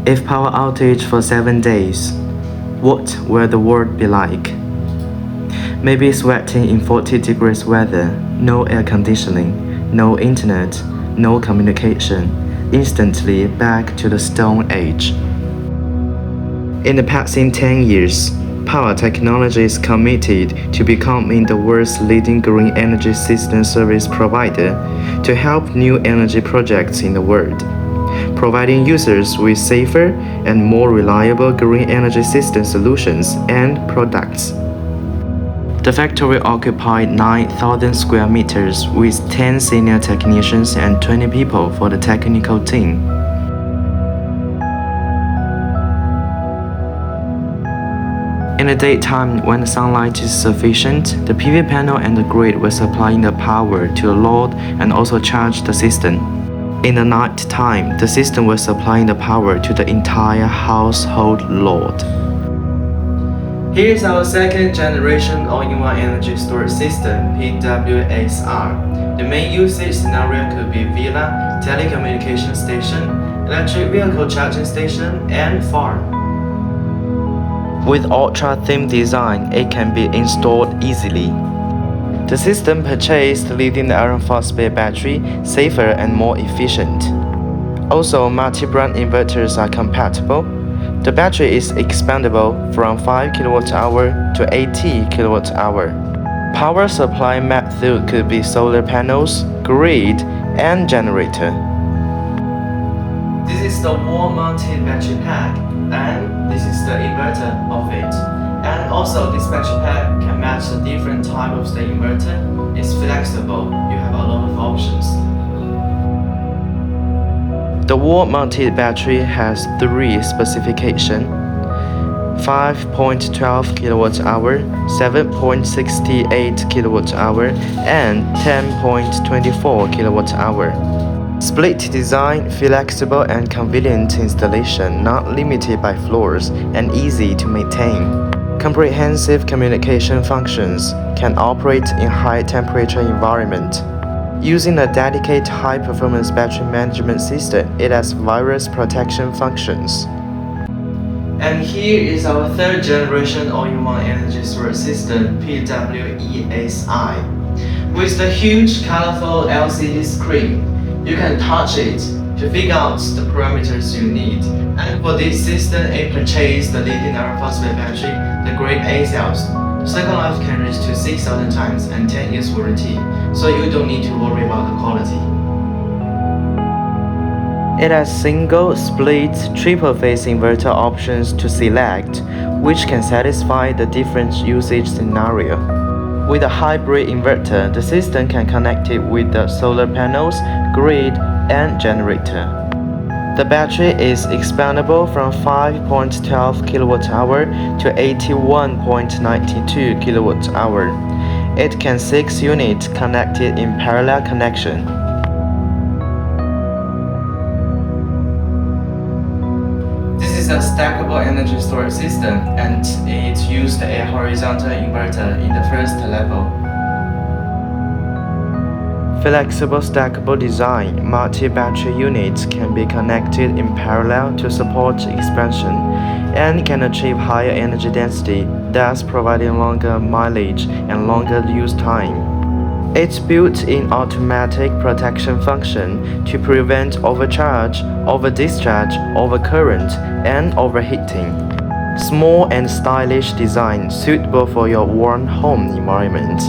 If power outage for 7 days, what will the world be like? Maybe sweating in 40 degrees weather, no air conditioning, no internet, no communication, instantly back to the Stone Age. In the past 10 years, Pawa Technology is committed to becoming the world's leading green energy system service provider to help new energy projects in the world, providing users with safer and more reliable green energy system solutions and products. The factory occupied 9,000 square meters with 10 senior technicians and 20 people for the technical team. In the daytime, when the sunlight is sufficient, the PV panel and the grid will supply the power to the load and also charge the system. In the night time, the system will supply the power to the entire household load. Here's our second generation all-in-one energy storage system, PWSR. The main usage scenario could be villa, telecommunication station, electric vehicle charging station, and farm. With ultra-thin design, it can be installed easily. The system purchased lithium iron phosphate battery, safer and more efficient. Also, multi-brand inverters are compatible. The battery is expandable from 5 kWh to 80 kWh. Power supply method could be solar panels, grid, and generator. This is the wall-mounted battery pack, and this is the inverter of it. And also, this battery pack can match the different type of the inverter. It's flexible. You have a lot of options. The wall-mounted battery has 3 specifications: 5.12 kWh, 7.68 kWh, and 10.24 kWh. Split design, flexible and convenient installation, not limited by floors, and easy to maintain. Comprehensive communication functions, can operate in high temperature environment. Using a dedicated high-performance battery management system, it has virus protection functions. And here is our third generation all-in-one energy storage system, PWESI. With the huge colorful LCD screen, you can touch it to figure out the parameters you need. And for this system, it purchased the lithium iron phosphate battery, the grade A cells. Cycle life can reach to 6,000 times and 10 years warranty, so you don't need to worry about the quality. It has single, split, triple phase inverter options to select, which can satisfy the different usage scenario. With a hybrid inverter, the system can connect it with the solar panels, grid, and generator. The battery is expandable from 5.12 kWh to 81.92 kWh. It can 6 units connected in parallel connection. This is a stackable energy storage system, and it uses a horizontal inverter in the first level. Flexible stackable design, multi-battery units can be connected in parallel to support expansion and can achieve higher energy density, thus providing longer mileage and longer use time. It's built-in automatic protection function to prevent overcharge, overdischarge, overcurrent, and overheating. Small and stylish design suitable for your warm home environment.